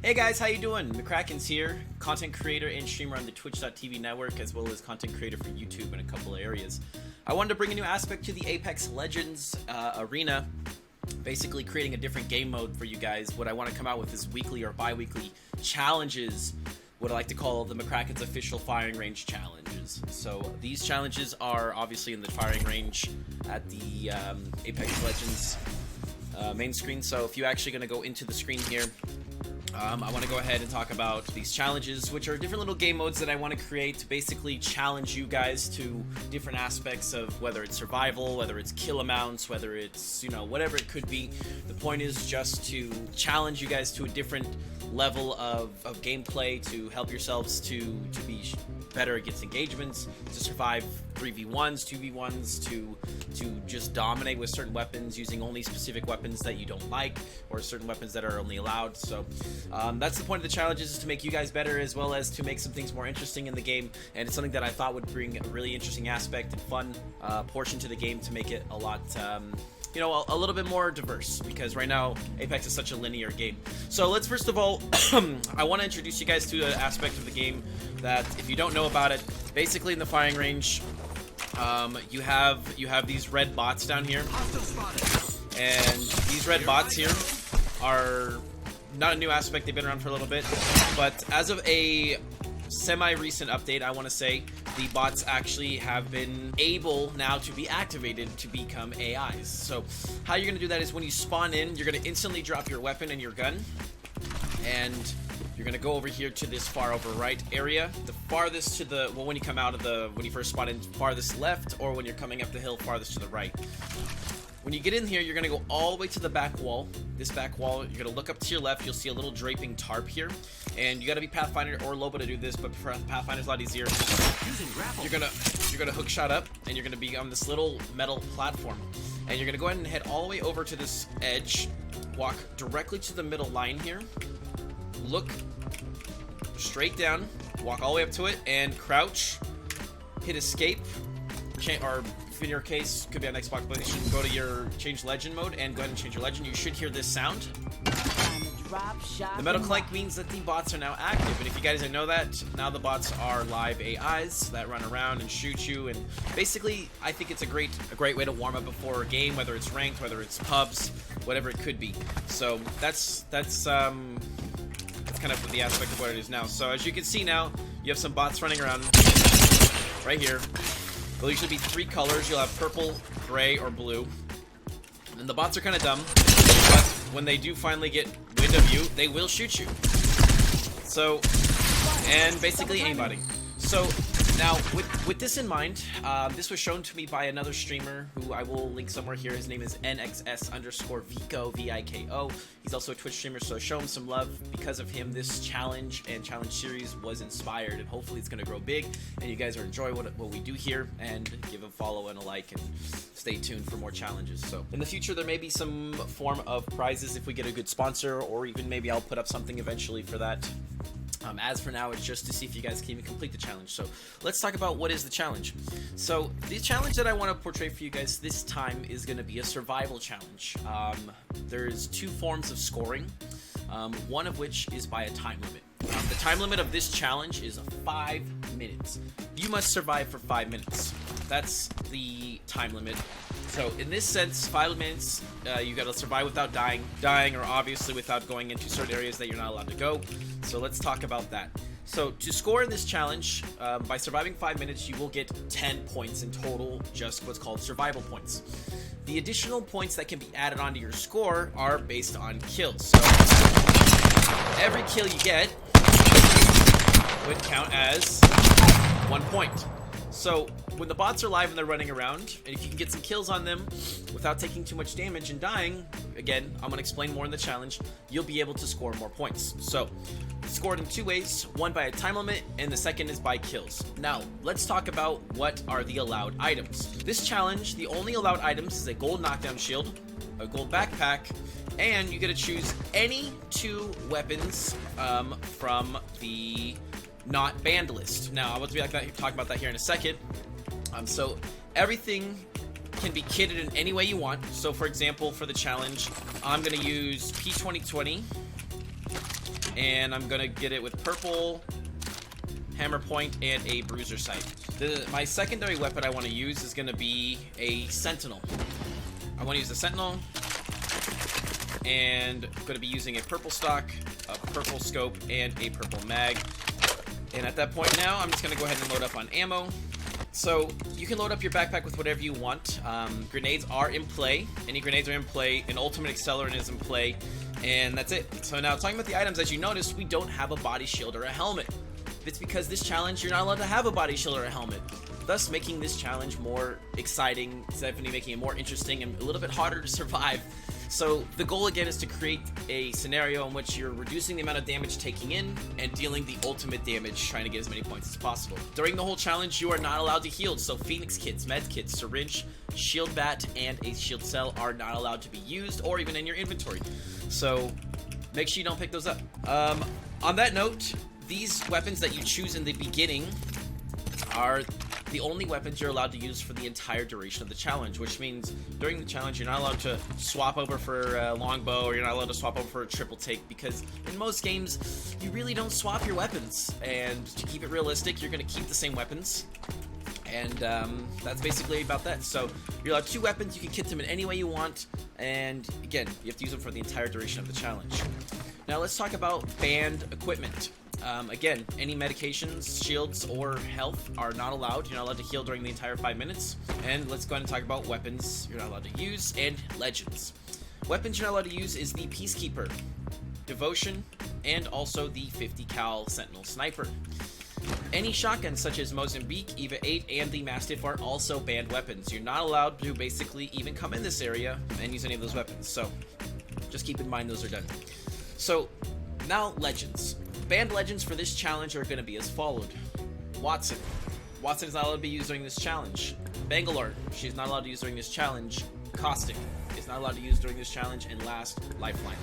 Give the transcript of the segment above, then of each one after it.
Hey guys, how you doing? McCrackens here, content creator and streamer on the Twitch.tv network, as well as content creator for YouTube in a couple of areas. I wanted to bring a new aspect to the Apex Legends arena, basically creating a different game mode for you guys. What I want to come out with is weekly or bi-weekly challenges, what I like to call the McCrackens official firing range challenges. So these challenges are obviously in the firing range at the Apex Legends main screen. So if you're actually going to go into the screen here, I want to go ahead and talk about these challenges, which are different little game modes that I want to create to basically challenge you guys to different aspects of whether it's survival, whether it's kill amounts, whether it's, you know, whatever it could be. The point is just to challenge you guys to a different level of gameplay, to help yourselves to be better against engagements, to survive 3v1s, 2v1s, to just dominate with certain weapons, using only specific weapons that you don't like, or certain weapons that are only allowed. So that's the point of the challenges, is to make you guys better, as well as to make some things more interesting in the game. And it's something that I thought would bring a really interesting aspect and fun portion to the game to make it a lot you know, a little bit more diverse, because right now Apex is such a linear game. So let's first of all, I want to introduce you guys to an aspect of the game that, if you don't know about it, basically in the firing range, you have these red bots down here, and these red bots here are not a new aspect. They've been around for a little bit, but as of a semi-recent update, I want to say, the bots actually have been able now to be activated to become AIs. So how you're going to do that is, when you spawn in, you're going to instantly drop your weapon and your gun, and you're going to go over here to this far over right area, the farthest to the, well, when you come out of the, when you first spawn in, farthest left, or when you're coming up the hill, farthest to the right. When you get in here, you're going to go all the way to the back wall. This back wall, you're going to look up to your left. You'll see a little draping tarp here. And you got to be Pathfinder or Lobo to do this, but Pathfinder's a lot easier. You're going to hook shot up, and you're going to be on this little metal platform. And you're going to go ahead and head all the way over to this edge. Walk directly to the middle line here. Look straight down. Walk all the way up to it, and crouch. Hit escape. Or in your case, could be on Xbox, but you should go to your change legend mode and go ahead and change your legend. You should hear this sound. The metal clank means that the bots are now active, and if you guys didn't know that, now the bots are live AIs that run around and shoot you. And basically, I think it's a great way to warm up before a game, whether it's ranked, whether it's pubs, whatever it could be. So that's kind of the aspect of what it is now. So as you can see now, you have some bots running around right here. There'll usually be three colors. You'll have purple, gray, or blue. And the bots are kind of dumb, but when they do finally get wind of you, they will shoot you. So, and basically anybody. So now, with this in mind, this was shown to me by another streamer who I will link somewhere here. His name is NXS_Vico, V-I-K-O. He's also a Twitch streamer, so show him some love. Because of him, this challenge and challenge series was inspired, and hopefully it's going to grow big, and you guys will enjoy what we do here, and give a follow and a like, and stay tuned for more challenges. So in the future, there may be some form of prizes if we get a good sponsor, or even maybe I'll put up something eventually for that. As for now, it's just to see if you guys can even complete the challenge. So let's talk about what is the challenge. So the challenge that I want to portray for you guys this time is going to be a survival challenge. There's two forms of scoring, one of which is by a time limit. The time limit of this challenge is 5 minutes. You must survive for 5 minutes. That's the time limit. So in this sense, 5 minutes, you gotta survive without dying, or obviously without going into certain areas that you're not allowed to go. So let's talk about that. So to score in this challenge, by surviving 5 minutes, you will get 10 points in total, just what's called survival points. The additional points that can be added onto your score are based on kills. So every kill you get would count as 1 point. So when the bots are live and they're running around, and if you can get some kills on them without taking too much damage and dying, again, I'm going to explain more in the challenge, you'll be able to score more points. So it's scored in two ways, one by a time limit, and the second is by kills. Now, let's talk about what are the allowed items. This challenge, the only allowed items is a gold knockdown shield, a gold backpack, and you get to choose any 2 weapons from the not banned list. Now, I want to be like that, talk about that here in a second. So everything can be kitted in any way you want. So for example, for the challenge, I'm going to use P2020 and I'm gonna get it with purple hammer point and a bruiser sight. My secondary weapon I want to use is gonna be a sentinel. I want to use the sentinel, and I'm gonna be using a purple stock, a purple scope, and a purple mag. And at that point now, I'm just gonna go ahead and load up on ammo. So you can load up your backpack with whatever you want. Grenades are in play. Any grenades are in play. An ultimate accelerant is in play. And that's it. So now talking about the items, as you notice, we don't have a body shield or a helmet. It's because this challenge, you're not allowed to have a body shield or a helmet. Thus making this challenge more exciting, definitely making it more interesting and a little bit harder to survive. So the goal again is to create a scenario in which you're reducing the amount of damage taking in and dealing the ultimate damage, trying to get as many points as possible. During the whole challenge, you are not allowed to heal, so Phoenix kits, med kits, syringe, shield bat, and a shield cell are not allowed to be used or even in your inventory. So make sure you don't pick those up. On that note, these weapons that you choose in the beginning are the only weapons you're allowed to use for the entire duration of the challenge, which means during the challenge you're not allowed to swap over for a longbow, or you're not allowed to swap over for a triple take, because in most games you really don't swap your weapons, and to keep it realistic you're going to keep the same weapons, and that's basically about that. So you're allowed 2 weapons, you can kit them in any way you want, and again you have to use them for the entire duration of the challenge. Now let's talk about banned equipment. Again, any medications, shields, or health are not allowed. You're not allowed to heal during the entire 5 minutes. And let's go ahead and talk about weapons you're not allowed to use and legends. Weapons you're not allowed to use is the Peacekeeper, Devotion, and also the 50 cal Sentinel Sniper. Any shotguns such as Mozambique, Eva 8, and the Mastiff are also banned weapons. You're not allowed to basically even come in this area and use any of those weapons. So just keep in mind those are done. So now legends. Banned legends for this challenge are going to be as followed. Wattson. Wattson is not allowed to be used during this challenge. Bangalore. She's not allowed to use during this challenge. Caustic is not allowed to use during this challenge. And last, lifeline.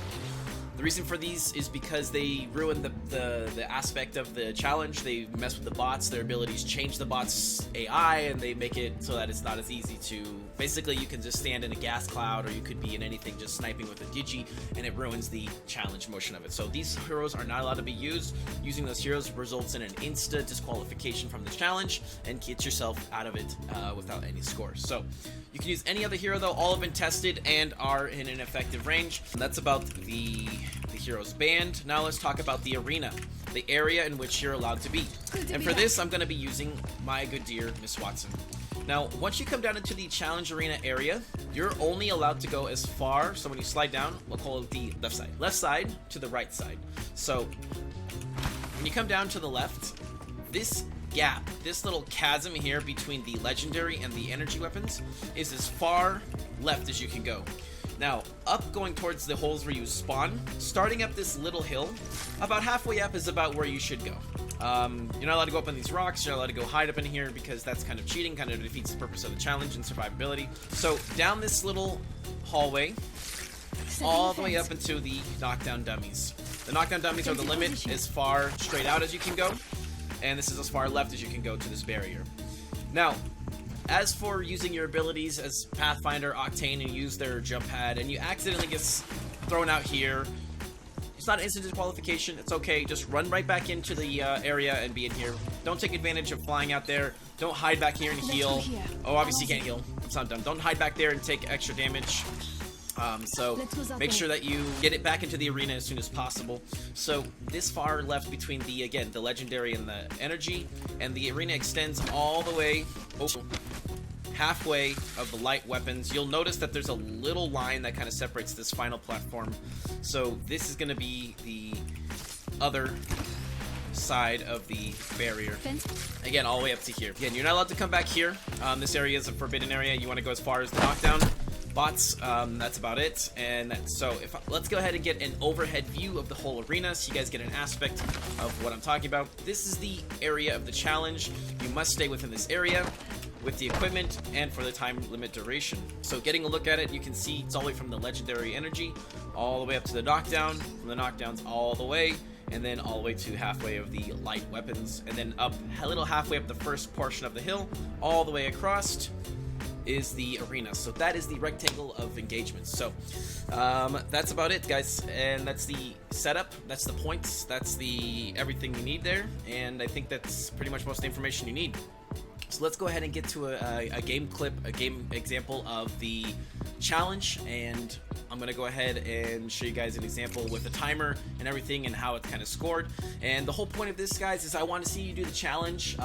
The reason for these is because they ruin the aspect of the challenge. They mess with the bots. Their abilities change the bots' AI, and they make it so that it's not as easy to... Basically, you can just stand in a gas cloud, or you could be in anything just sniping with a digi, and it ruins the challenge motion of it. So these heroes are not allowed to be used. Using those heroes results in an insta disqualification from the challenge, and gets yourself out of it without any scores. So you can use any other hero, though. All have been tested and are in an effective range. And that's about the heroes banned. Now let's talk about the arena, the area in which you're allowed to be. And for this, I'm going to be using my good dear Miss Wattson. Now, once you come down into the challenge arena area, you're only allowed to go as far. So when you slide down, we'll call it the left side to the right side. So when you come down to the left, this gap, this little chasm here between the legendary and the energy weapons is as far left as you can go. Now, up going towards the holes where you spawn, starting up this little hill, about halfway up is about where you should go. You're not allowed to go up on these rocks, you're not allowed to go hide up in here because that's kind of cheating, kind of defeats the purpose of the challenge and survivability. So, down this little hallway, all the way up into the knockdown dummies. The knockdown dummies are the limit, as far straight out as you can go, and this is as far left as you can go to this barrier. Now, as for using your abilities as Pathfinder, Octane, and use their jump pad, and you accidentally get thrown out here, it's not an instant disqualification. It's okay. Just run right back into the area and be in here. Don't take advantage of flying out there. Don't hide back here and heal. Oh, obviously you can't heal. It's not dumb. Don't hide back there and take extra damage. So make sure that you get it back into the arena as soon as possible. So this far left between the, again, the legendary and the energy, and the arena extends all the way over halfway of the light weapons. You'll notice that there's a little line that kind of separates this final platform. So this is going to be the other side of the barrier. Again, all the way up to here. Again, you're not allowed to come back here. This area is a forbidden area. You want to go as far as the knockdown bots. That's about it. And so let's go ahead and get an overhead view of the whole arena so you guys get an aspect of what I'm talking about. This is the area of the challenge. You must stay within this area with the equipment and for the time limit duration. So getting a look at it, you can see it's all the way from the legendary energy all the way up to the knockdown, from the knockdowns all the way, and then all the way to halfway of the light weapons, and then up a little halfway up the first portion of the hill, all the way across is the arena. So that is the rectangle of engagement. So that's about it, guys, and that's the setup, that's the points, that's the everything you need there, and I think that's pretty much most of the information you need. So let's go ahead and get to a game clip, a game example of the challenge, and I'm going to go ahead and show you guys an example with the timer and everything and how it's kind of scored. And the whole point of this, guys, is I want to see you do the challenge.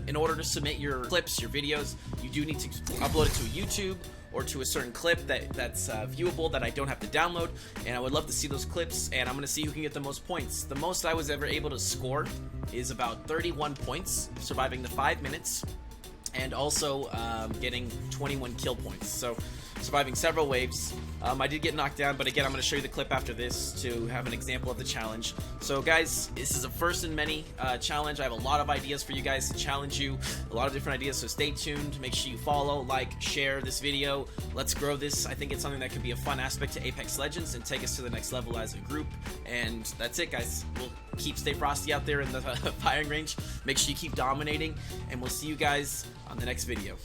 In order to submit your clips, your videos, you do need to upload it to YouTube or to a certain clip that's viewable that I don't have to download, and I would love to see those clips, and I'm going to see who can get the most points. The most I was ever able to score is about 31 points, surviving the 5 minutes, and also getting 21 kill points. So surviving several waves. I did get knocked down, but again, I'm going to show you the clip after this to have an example of the challenge. So guys, this is a first in many challenge. I have a lot of ideas for you guys to challenge you, a lot of different ideas, so stay tuned. Make sure you follow, like, share this video. Let's grow this. I think it's something that could be a fun aspect to Apex Legends and take us to the next level as a group. And that's it, guys. We'll stay frosty out there in the firing range. Make sure you keep dominating, and we'll see you guys on the next video.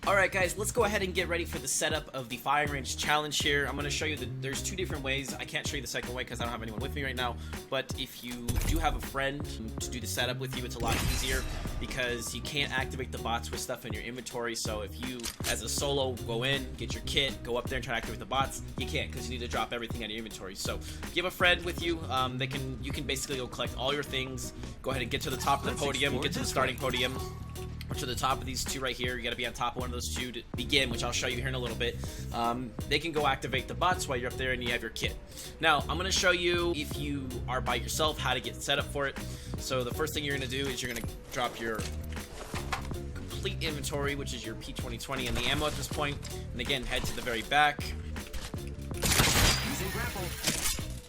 Alright guys, let's go ahead and get ready for the setup of the firing range challenge here. I'm going to show you that there's two different ways. I can't show you the second way because I don't have anyone with me right now, but if you do have a friend to do the setup with you, it's a lot easier because you can't activate the bots with stuff in your inventory. So if you, as a solo, go in, get your kit, go up there and try to activate the bots, you can't because you need to drop everything out of your inventory. So if you have a friend with you, you can basically go collect all your things, go ahead and get to the top of the podium, get to the starting podium, or to the top of these two right here. You got to be on top of one of those two to begin, which I'll show you here in a little bit. They can go activate the bots while you're up there and you have your kit. Now, I'm going to show you, if you are by yourself, how to get set up for it. So the first thing you're going to do is you're going to drop your complete inventory, which is your P2020 and the ammo at this point. And again, head to the very back.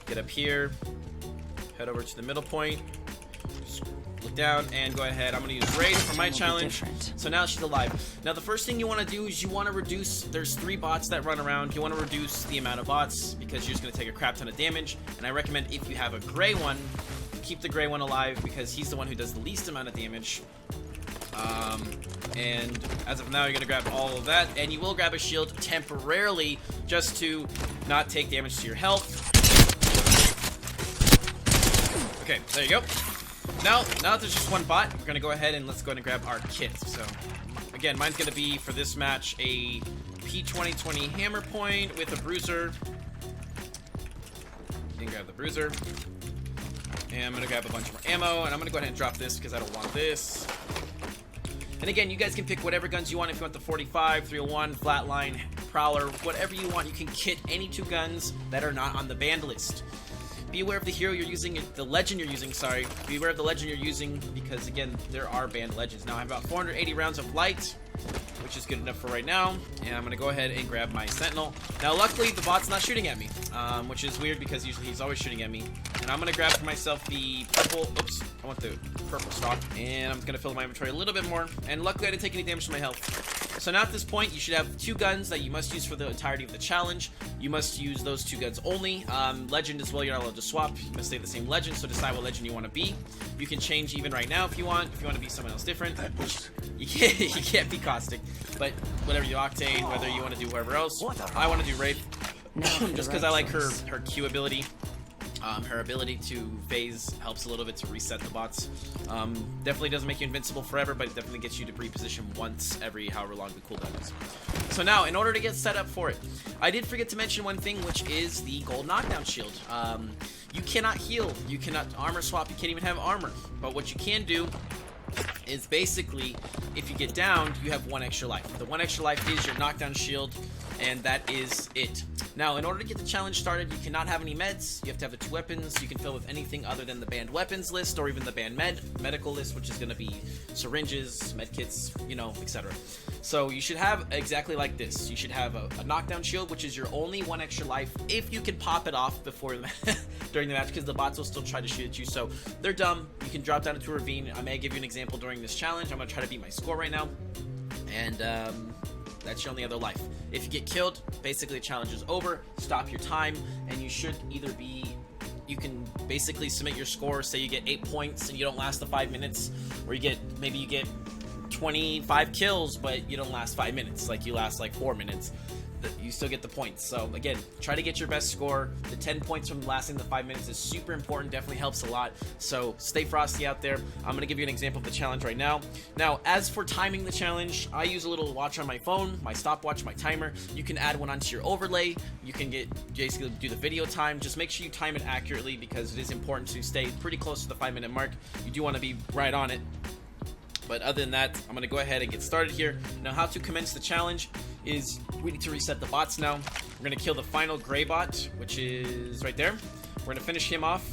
Get up here. Head over to the middle point. Look down and go ahead. I'm going to use Raid for my challenge. So now she's alive. Now the first thing you want to do is you want to reduce, there's 3 bots that run around. You want to reduce the amount of bots because you're just going to take a crap ton of damage. And I recommend if you have a gray one, keep the gray one alive because he's the one who does the least amount of damage. And as of now, you're going to grab all of that. And you will grab a shield temporarily just to not take damage to your health. Okay, there you go. Now that there's just one bot, we're going to go ahead and let's go ahead and grab our kit. So, again, mine's going to be, for this match, a P2020 hammer point with a bruiser. You can grab the bruiser. And I'm going to grab a bunch more ammo, and I'm going to go ahead and drop this because I don't want this. And again, you guys can pick whatever guns you want. If you want the 45, 301, flatline, prowler, whatever you want, you can kit any 2 guns that are not on the banned list. Be aware of the hero you're using, the legend you're using, sorry. Be aware of the legend you're using because, again, there are banned legends. Now I have about 480 rounds of light, which is good enough for right now. And I'm going to go ahead and grab my sentinel. Now, luckily, the bot's not shooting at me, which is weird because usually he's always shooting at me. And I'm going to grab for myself the purple, oops, I want the purple stock. And I'm going to fill my inventory a little bit more. And luckily, I didn't take any damage to my health. So now at this point, you should have 2 guns that you must use for the entirety of the challenge. You must use those 2 guns only. Legend as well, you're not allowed to swap. You must stay the same legend, so decide what legend you want to be. You can change even right now if you want to be someone else different. You can't be caustic, but whatever you octane, whether you want to do whoever else. I want to do Wraith, just because I like her Q ability. Her ability to phase helps a little bit to reset the bots. Definitely doesn't make you invincible forever, but it definitely gets you to reposition once every however long the cooldown is. So now, in order to get set up for it, I did forget to mention one thing, which is the gold knockdown shield. You cannot heal, you cannot armor swap, you can't even have armor. But what you can do is basically, if you get downed, you have 1 extra life. The 1 extra life is your knockdown shield, and that is it. Now, in order to get the challenge started, you cannot have any meds. You have to have the 2 weapons. You can fill with anything other than the banned weapons list or even the banned medical list, which is going to be syringes, med kits, you know, etc. So you should have exactly like this. You should have a knockdown shield, which is your only 1 extra life if you can pop it off before during the match, because the bots will still try to shoot at you. So they're dumb. You can drop down into a ravine. I may give you an example during this challenge. I'm going to try to beat my score right now. And that's your only other life. If you get killed, basically the challenge is over. Stop your time, and you should either be... You can basically submit your score. Say you get 8 points and you don't last the 5 minutes, or maybe you get 25 kills, but you don't last 5 minutes. Like, you last like 4 minutes. You still get the points. So again, try to get your best score. The 10 points from lasting the 5 minutes is super important, definitely helps a lot. So stay frosty out there. I'm gonna give you an example of the challenge right now. Now, as for timing the challenge, I use a little watch on my phone, my stopwatch, my timer. You can add one onto your overlay. You can basically do the video time. Just make sure you time it accurately, because it is important to stay pretty close to the 5 minute mark. You do want to be right on it. But other than that, I'm going to go ahead and get started here. Now, how to commence the challenge is we need to reset the bots now. We're going to kill the final gray bot, which is right there. We're going to finish him off.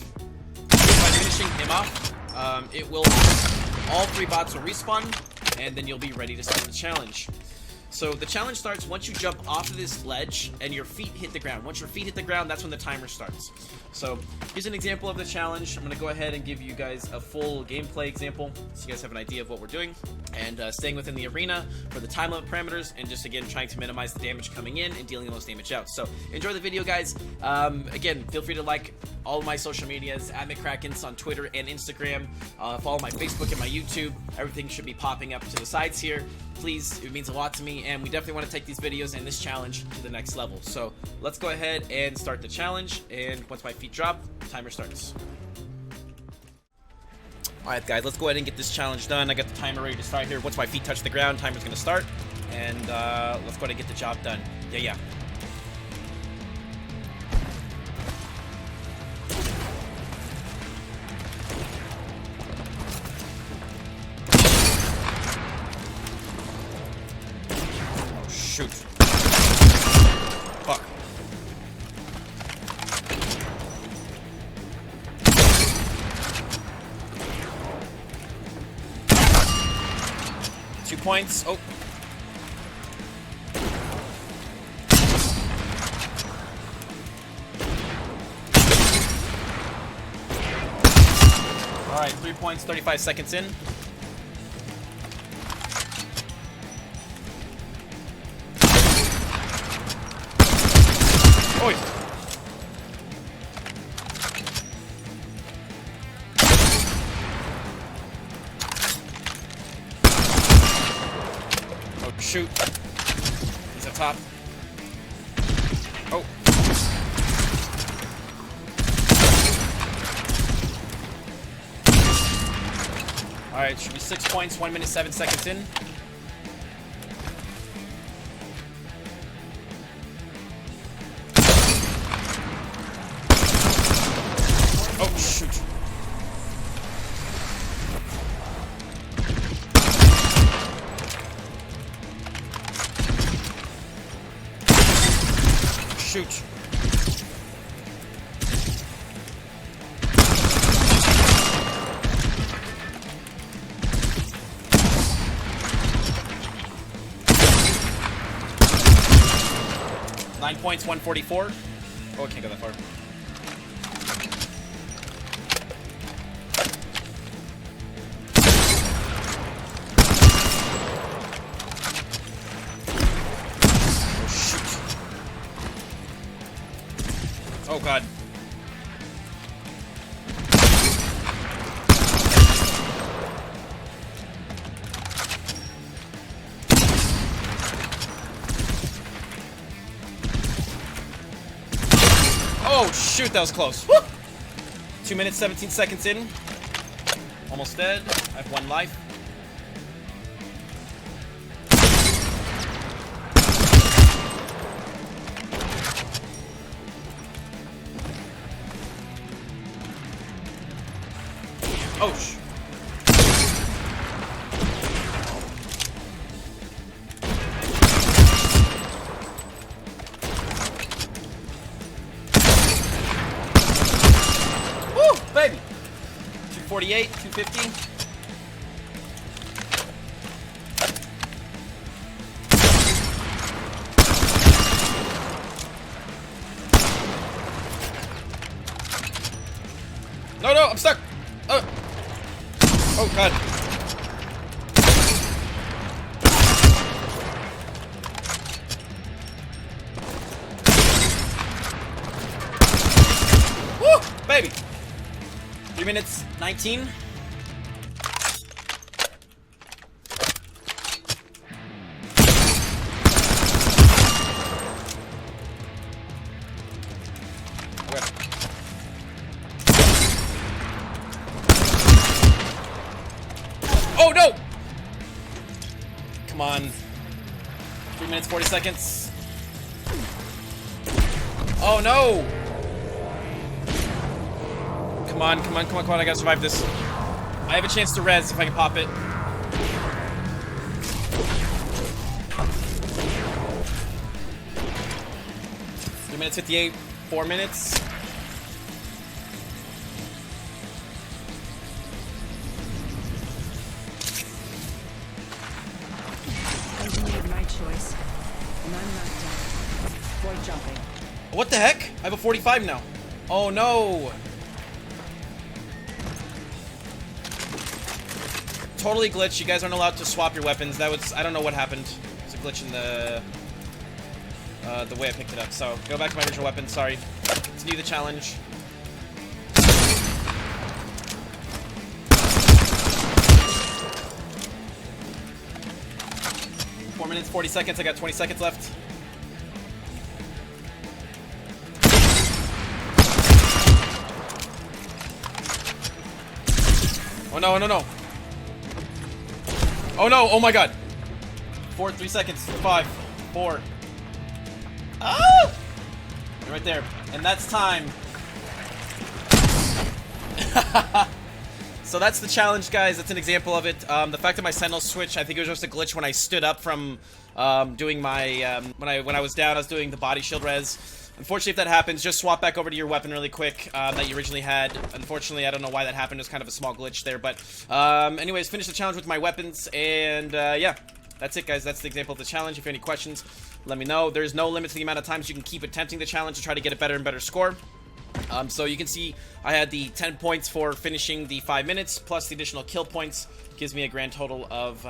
By finishing him off, all 3 bots will respawn, and then you'll be ready to start the challenge. So the challenge starts once you jump off of this ledge and your feet hit the ground. Once your feet hit the ground, that's when the timer starts. So here's an example of the challenge. I'm going to go ahead and give you guys a full gameplay example so you guys have an idea of what we're doing. And staying within the arena for the time limit parameters, and just again trying to minimize the damage coming in and dealing the most damage out. So enjoy the video, guys. Again, feel free to like all of my social medias at XxMiccrackens on Twitter and Instagram. Follow my Facebook and my YouTube. Everything should be popping up to the sides here. Please, it means a lot to me, and we definitely want to take these videos and this challenge to the next level. So let's go ahead and start the challenge, and once my feet drop, timer starts. Alright guys, let's go ahead and get this challenge done. I got the timer ready to start here. Once my feet touch the ground, timer's going to start, and let's go ahead and get the job done. Yeah. Shoot. Fuck. Points. Oh. All right, 3 points, 35 seconds in. Oi. Shoot. He's up top. Oh. Alright, should be 6 points, 1 minute, 7 seconds in. Oh, shoot. Shoot. Nine points, 144. Oh, I can't go that far. Oh god. Oh shoot, that was close. Woo! 2 minutes, 17 seconds in. Almost dead. I have 1 life. Oh, woo, baby. 248, 250. No, I'm stuck. Oh god. Woo! Baby! 3 minutes, 19. Oh, no! Come on. 3 minutes, 40 seconds. Oh, no! Come on, come on, come on, come on. I gotta survive this. I have a chance to res if I can pop it. Minutes 58, 4 minutes. I made my choice, and I'm not done. Avoid jumping. What the heck? I have a 45 now. Oh no. Totally glitched. You guys aren't allowed to swap your weapons. That was, I don't know what happened. It's a glitch in the way I picked it up. So go back to my original weapon. Sorry. Continue the challenge. Four minutes, 40 seconds. I got 20 seconds left. Oh no, no, no. Oh no, oh my god. 3 seconds. 5, 4. Oh! Right there. And that's time. So that's the challenge, guys. That's an example of it. The fact that my sentinel switch, I think it was just a glitch when I stood up from doing my when I was down, I was doing the body shield res. Unfortunately, if that happens, just swap back over to your weapon really quick that you originally had. Unfortunately, I don't know why that happened. It was kind of a small glitch there, but anyways, finish the challenge with my weapons, and yeah, that's it, guys. That's the example of the challenge. If you have any questions, let me know. There's no limit to the amount of times you can keep attempting the challenge to try to get a better and better score. So you can see I had the 10 points for finishing the 5 minutes, plus the additional kill points. Gives me a grand total of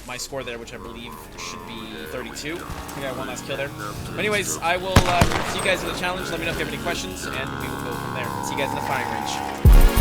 my score there, which I believe should be 32. I think I have one last kill there. But anyways, I will see you guys in the challenge. Let me know if you have any questions, and we will go from there. See you guys in the firing range.